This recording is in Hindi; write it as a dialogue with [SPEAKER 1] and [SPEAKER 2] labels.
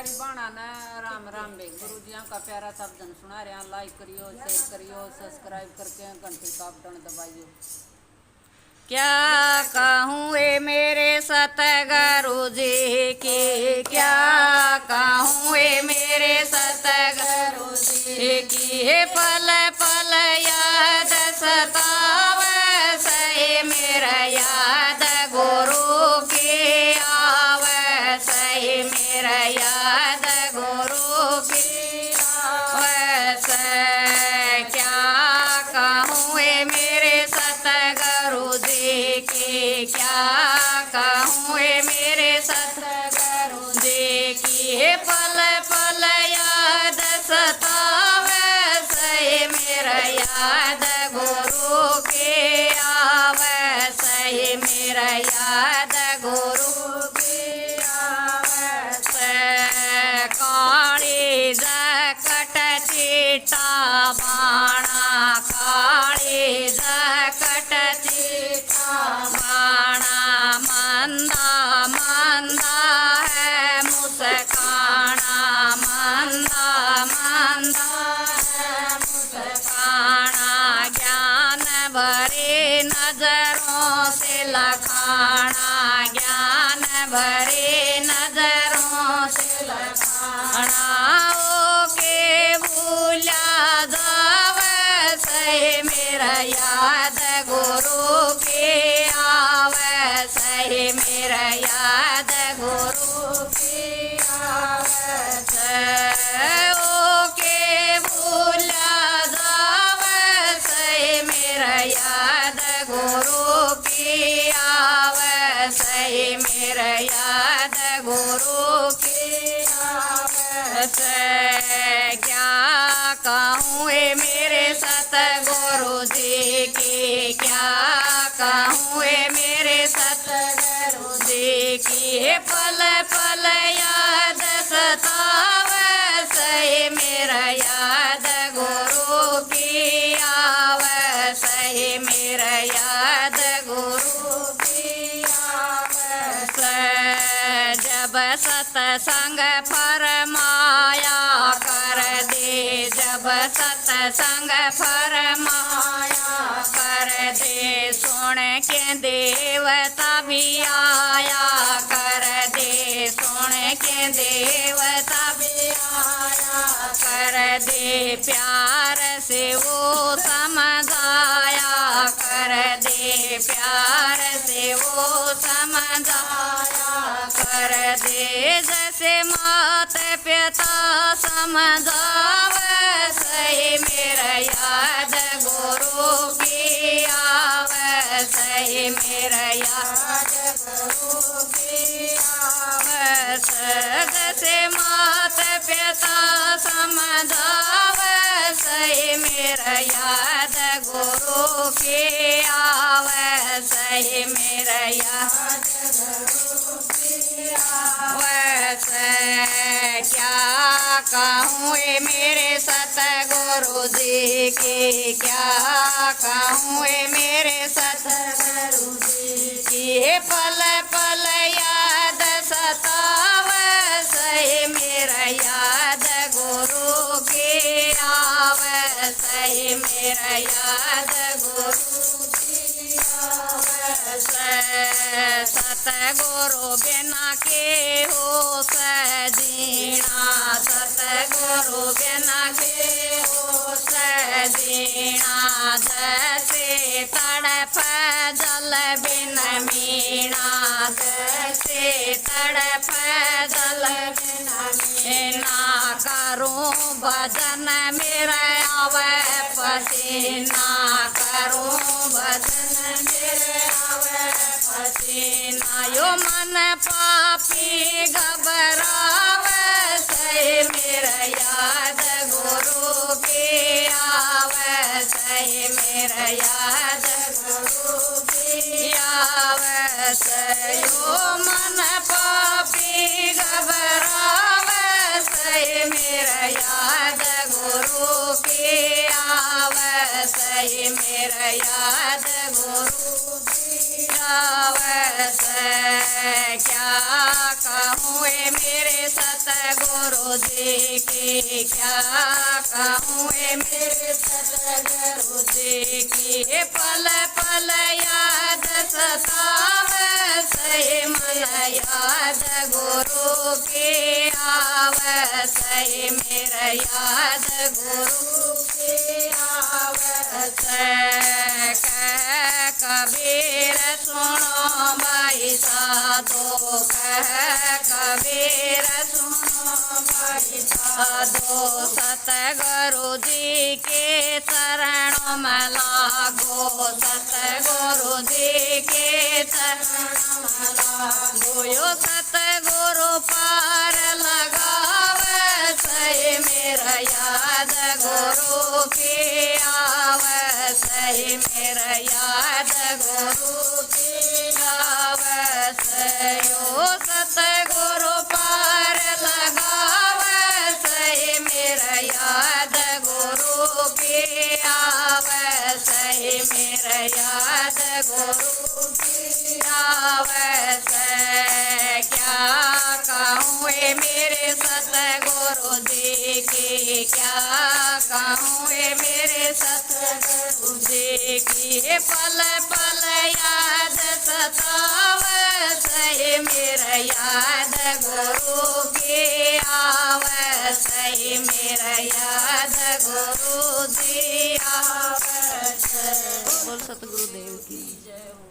[SPEAKER 1] सारी बाणा ने राम राम बे गुरु जी का प्यारा सब जन सुना रहे हैं। लाइक करियो, शेयर करियो, सब्सक्राइब करके घंटी का बटन दबाइयो।
[SPEAKER 2] क्या कहूँ ए मेरे सतगुरु जी की, क्या कहूँ ए मेरे सतगुरु जी की। पल पल याद सतावे सही मेरा याद गुरु की आवे, सही मेरा याद गुरु की आवे। क्या कहूँ ए मेरे सतगुरु जी की, क्या कहूँ ए मेरे सतगुरु जी की। पल पल याद सतावे सही मेरा याद गुरु की आवे, सही मेरा याद गुरु की आवे। काली जकट चीटा बाणा, काली जकट चीटा बाणा। मंदा मंदा है मुस्काना, मंदा मंदा है मुस्काना। ज्ञान भरी नजरों से लखाना, ज्ञान भरी नजरों से लखाना। ओ के भूला जावे सही मेरा याद गुरु की आवे, सही मेरा याद गुरु की आवे। ओ के भूला जावे सही मेरा याद गुरु की आवे, सही मेरा याद गुरु की आवे। क्या कहूँ ए मेरे सतगुरु जी की, क्या कहूँ ए मेरे सतगुरु जी की। पल पल याद सतावे सही मेरा याद गुरु की आवे, सही मेरा याद गुरु की आवे। जब सतसंग फरमाया कर दे, जब सतसंग फरमाया कर दे। सुन के देवता भी आया कर दे, सुन के देवता भी आया कर दे। प्यार से वो समझाया कर दे, प्यार से वो समझाया कर दे। जैसे माता पिता समझावे सही मेरा याद गुरु की आवे, सही मेरा याद गुरु की आवे। जैसे माता पिता समझावे सही मेरा याद गुरु की आवे, सही मेरा याद गुरु की आवे। क्या कहूँ ए मेरे सतगुरु जी की, क्या कहूँ ए मेरे सतगुरु जी की। पल पल याद सतावे सही मेरा याद गुरु की आवे, सही मेरा याद गुरु की आवे। सतगुरु बिना के हो सजीना, सतगुरु बिना के हो सजीना। जैसे तड़प जल बिन मीना, जैसे तड़प जल बिन मीना। करूं भजन मेरा आवे पसीना, करूं भजन मेरे आवे पसीना। यो मन पापी घबरावे सही मेरा याद गुरु की आवे, सही मेरा याद गुरु की आवे। यो मन पापी घबरावे सही मेरा याद गुरु की आवे, सही मेरा याद गुरु की आवस क्या कहूँ ए मेरे सतगुरु जी की क्या कहूँ ए मेरे सतगुरु जी की पल पल याद सतावस मन याद गुरु की आवस मेरा याद गुरु की आवस कह कबीर सुनो भाई साधो कह कबीर सुनो भाई साधो सतगुरु जी के चरणों में लागो सतगुरु जी के चरणों में लागो यो सतगुरु पार लगावस मेरा याद गुरु की आवस मेरा याद गुरु की आवस यो सतगुरु पार लगावस मेरा याद गुरु की आवस मेरा याद गुरु की आवस क्या कहूँ ए मेरे सतगुरु जी की क्या कहूँ ए मेरे सतगुरु जी की पल पल याद सतावस मेरा याद गुरु की आवस मेरा याद गुरु जी आवस